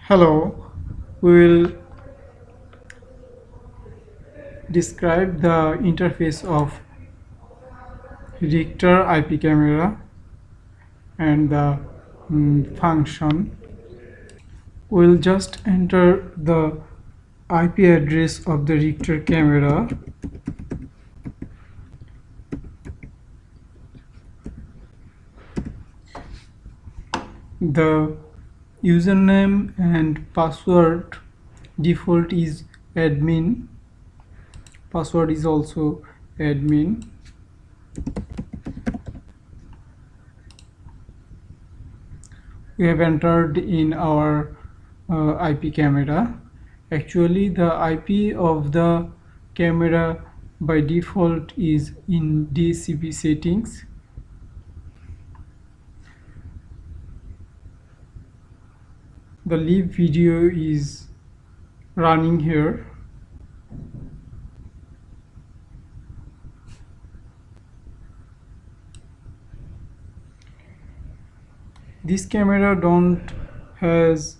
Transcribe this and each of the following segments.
Hello, we will describe the interface of Richter IP camera and the function. We'll just enter the IP address of the Richter camera. The username and password default is admin. Password is also admin. We have entered in our IP camera. Actually, the IP of the camera by default is in DHCP settings. The live video is running here. This camera don't has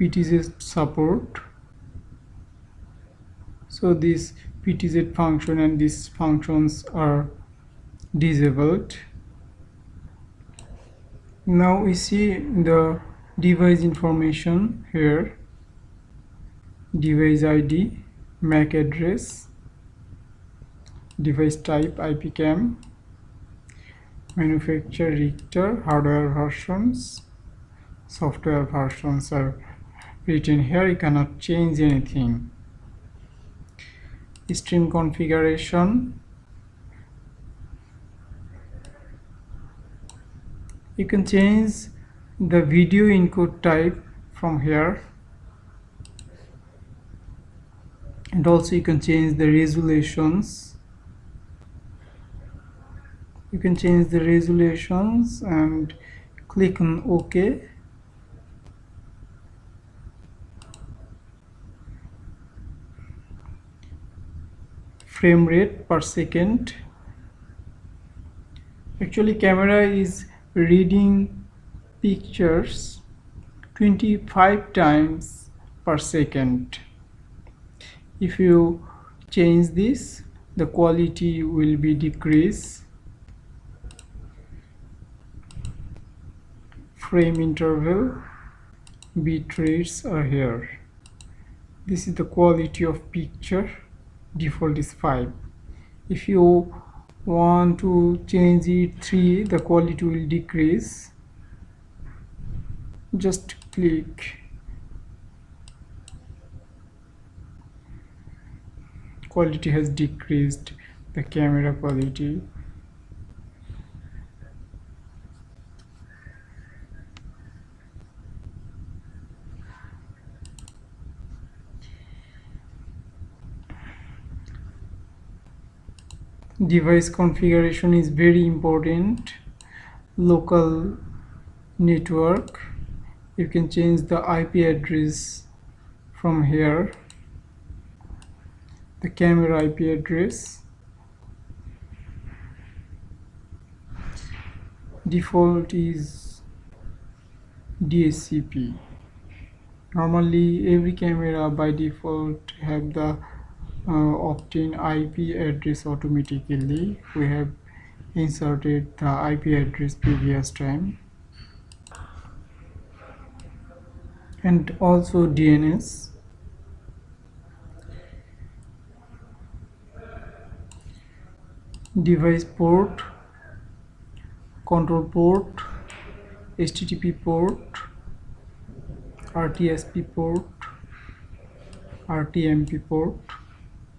PTZ support, so this PTZ function and these functions are disabled. Now we see the device information here: device ID, MAC address, device type IP cam, manufacturer Richter, hardware versions, software versions are written here. You cannot change anything. Stream configuration, you can change the video encode type from here, and also you can change the resolutions. You can change the resolutions and click on OK. Frame rate per second. Actually, camera is reading pictures 25 times per second. If you change this, the quality will be decreased. Frame interval, bit rates are here. This is the quality of picture. Default is 5. If you want to change it 3, the quality will decrease. Just click. Quality has decreased, the camera quality. Device configuration is very important. Local network, you can change the IP address from here. The camera IP address, default is DHCP. Normally every camera by default have the opt-in IP address automatically. We have inserted the IP address previous time, and also DNS. Device port, control port, HTTP port, RTSP port, RTMP port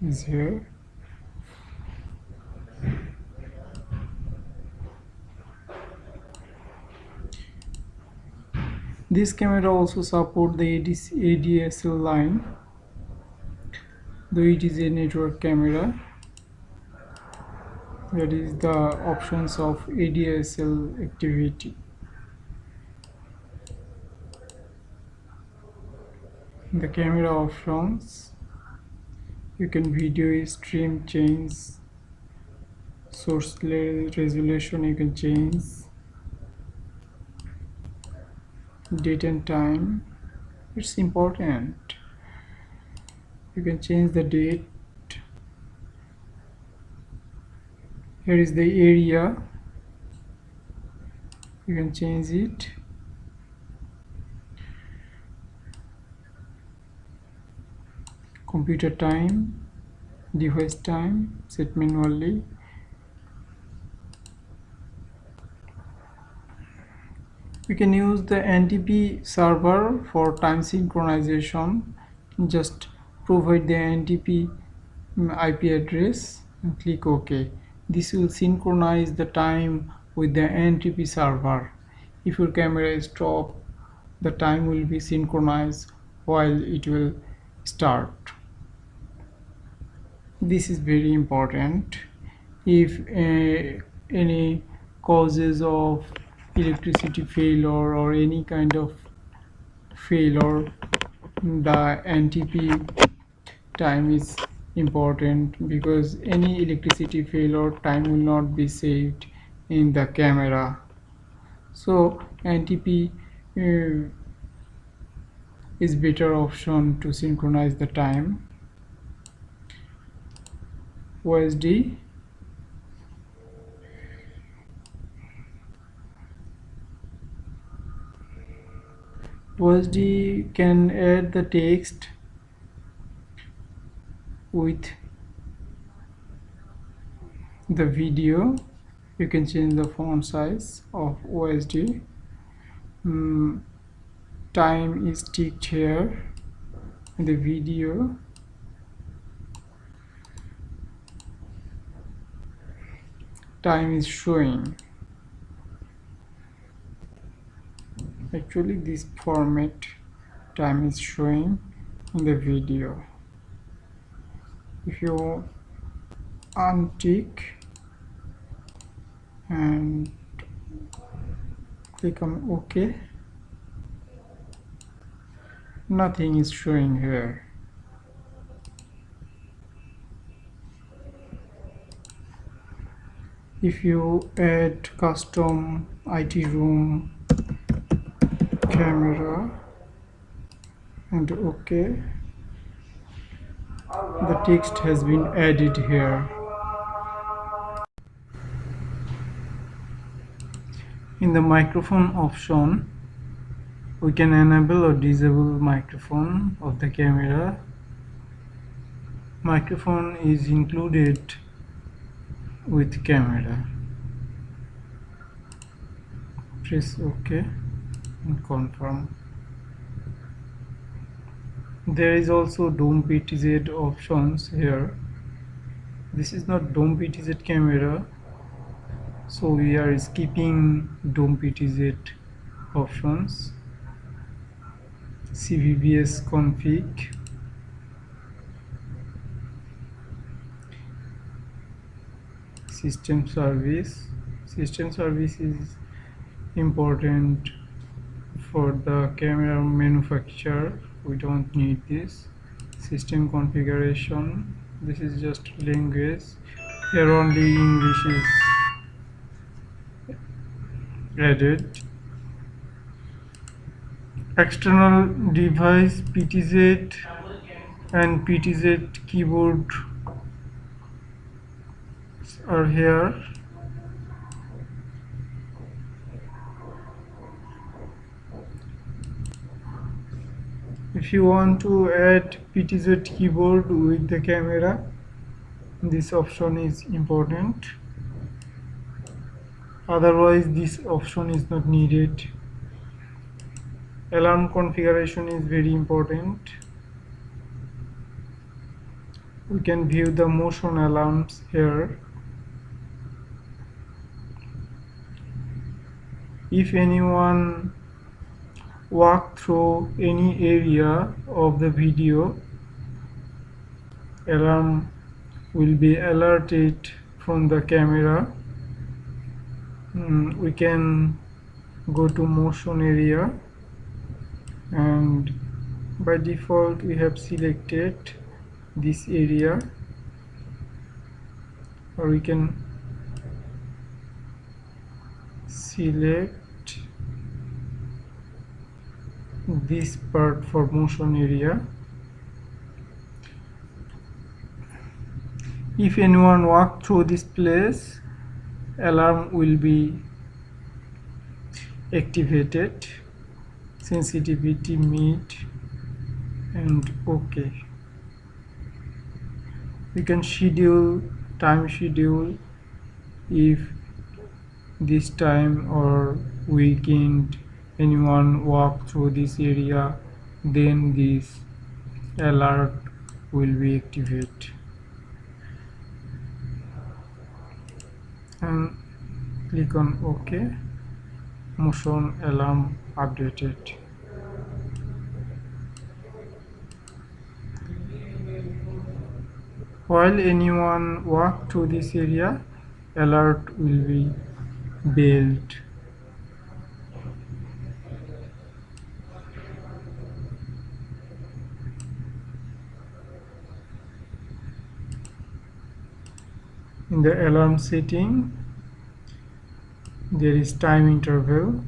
is here. This camera also support the ADSL line, though it is a network camera. That is the options of ADSL activity. The camera options, you can video stream, change source resolution, you can change date and time. It's important. You can change the date. Here is the area. You can change it. Computer time, device time, set manually. We can use the NTP server for time synchronization. Just provide the NTP IP address and click OK. This will synchronize the time with the NTP server. If your camera is stopped, the time will be synchronized while it will start. This is very important. If any causes of electricity failure or any kind of failure, the NTP time is important, because any electricity failure, time will not be saved in the camera. So NTP is better option to synchronize the time. OSD, OSD can add the text with the video. You can change the font size of OSD. Time is ticked here in the video. Time is showing. Actually, this format time is showing in the video. If you untick and click on OK, nothing is showing here. If you add custom IT room camera and OK, the text has been added here. In the microphone option, we can enable or disable microphone of the camera. Microphone is included with camera. Press OK and confirm. There is also dome PTZ options here. This is not dome PTZ camera, so we are skipping dome PTZ options. CVBS config. System service. System service is important for the camera manufacturer. We don't need this. System configuration. This is just language. Here only English is added. External device PTZ and PTZ keyboard are here. If you want to add PTZ keyboard with the camera, this option is important. Otherwise, this option is not needed. Alarm configuration is very important. We can view the motion alarms here. If anyone walk through any area of the video, alarm will be alerted from the camera. We can go to motion area, and by default we have selected this area, or we can select this part for motion area. If anyone walk through this place, alarm will be activated. Sensitivity meet and OK. You can schedule time schedule if this time or weekend anyone walk through this area, then this alert will be activated. And click on OK. Motion alarm updated. While anyone walk through this area, alert will be belled. In the alarm setting, there is time interval,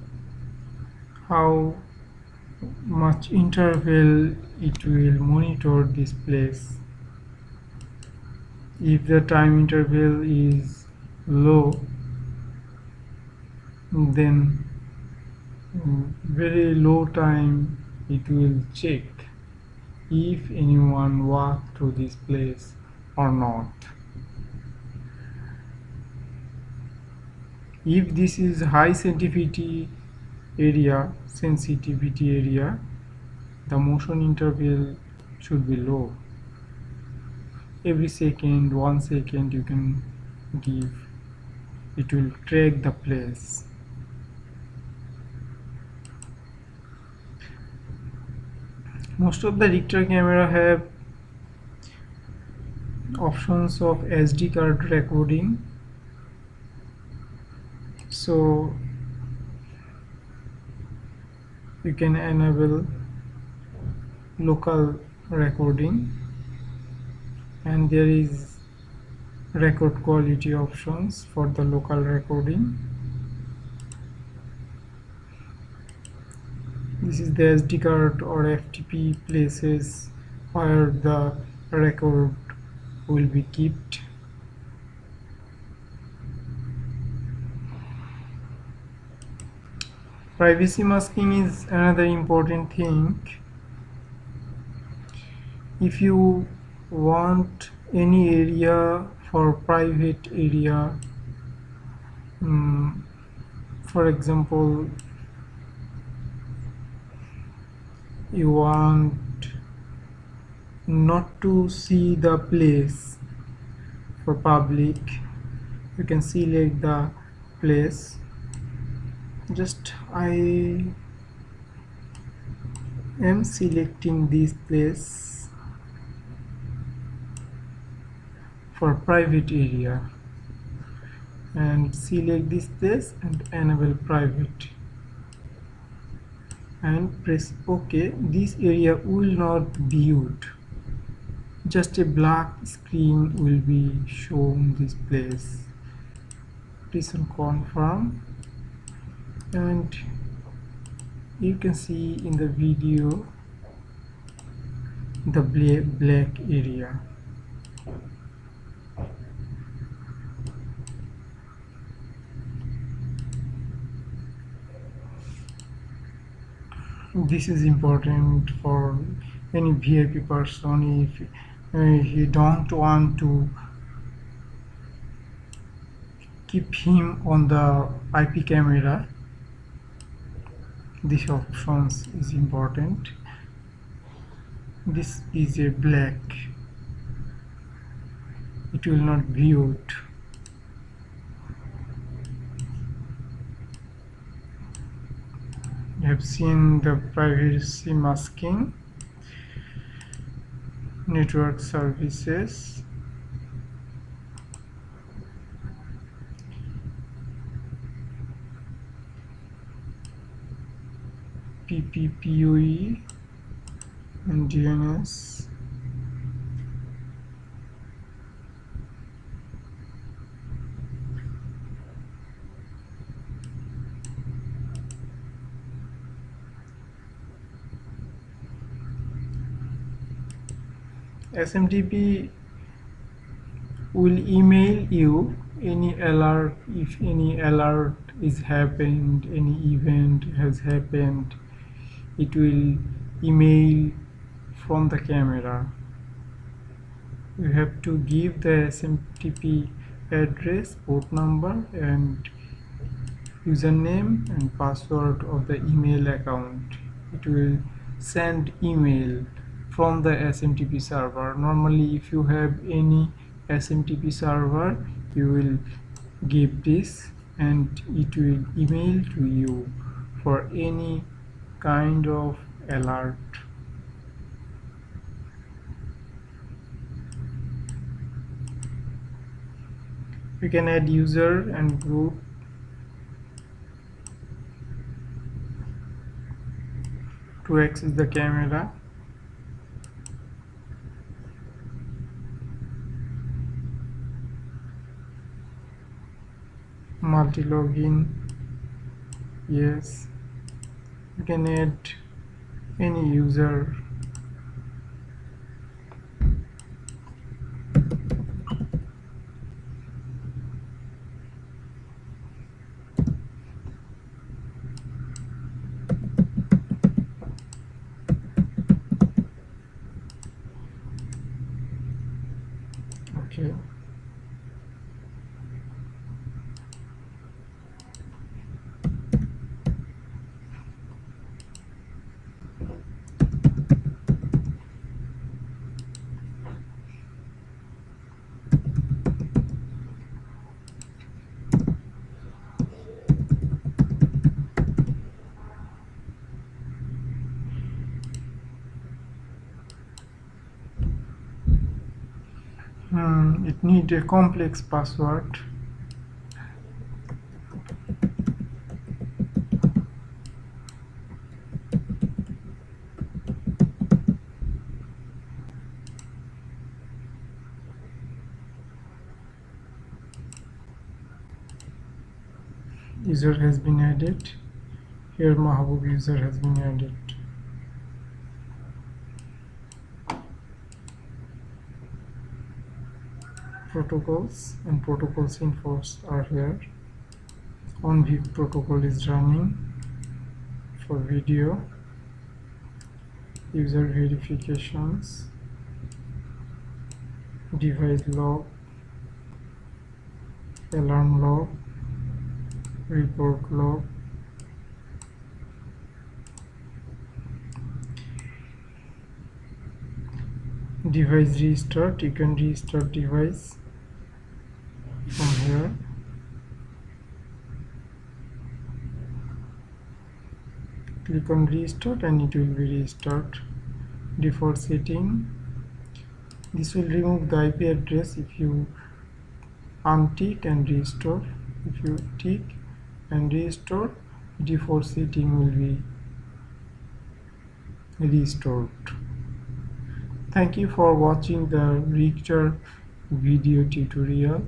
how much interval it will monitor this place. If the time interval is low, then very low time it will check if anyone walk through this place or not. If this is high sensitivity area, the motion interval should be low. Every second, 1 second you can give. It will track the place. Most of the Richter camera have options of SD card recording. So you can enable local recording, and there is record quality options for the local recording. This is the SD card or FTP places where the record will be kept. Privacy masking is another important thing. If you want any area for private area, for example, you want not to see the place for public, you can select the place. Just I am selecting this place for private area and select this place and enable private and press OK. This area will not be viewed, just a black screen will be shown this place. Press on confirm, and you can see in the video the black area. This is important for any VIP person. If you don't want to keep him on the IP camera, this option is important. This is a black, it will not view it. You have seen the privacy masking, network services, PPPoE and DNS. SMTP will email you any alert. If any alert is happened, any event has happened, it will email from the camera. You have to give the SMTP address, port number and username and password of the email account. It will send email from the SMTP server. Normally if you have any SMTP server, you will give this and it will email to you for any kind of alert. You can add user and group to access the camera. Multi-login, yes. You can add any user. Okay. It needs a complex password. User has been added. Here Mahbub user has been added. Protocols and protocols infos are here. OnVIP protocol is running for video. User verifications, device log, alarm log, report log, device restart. You can restart device from here. Click on restart and it will be restart. Default setting, this will remove the IP address if you untick and restore. If you tick and restore, default setting will be restored. Thank you for watching the Richter video tutorial.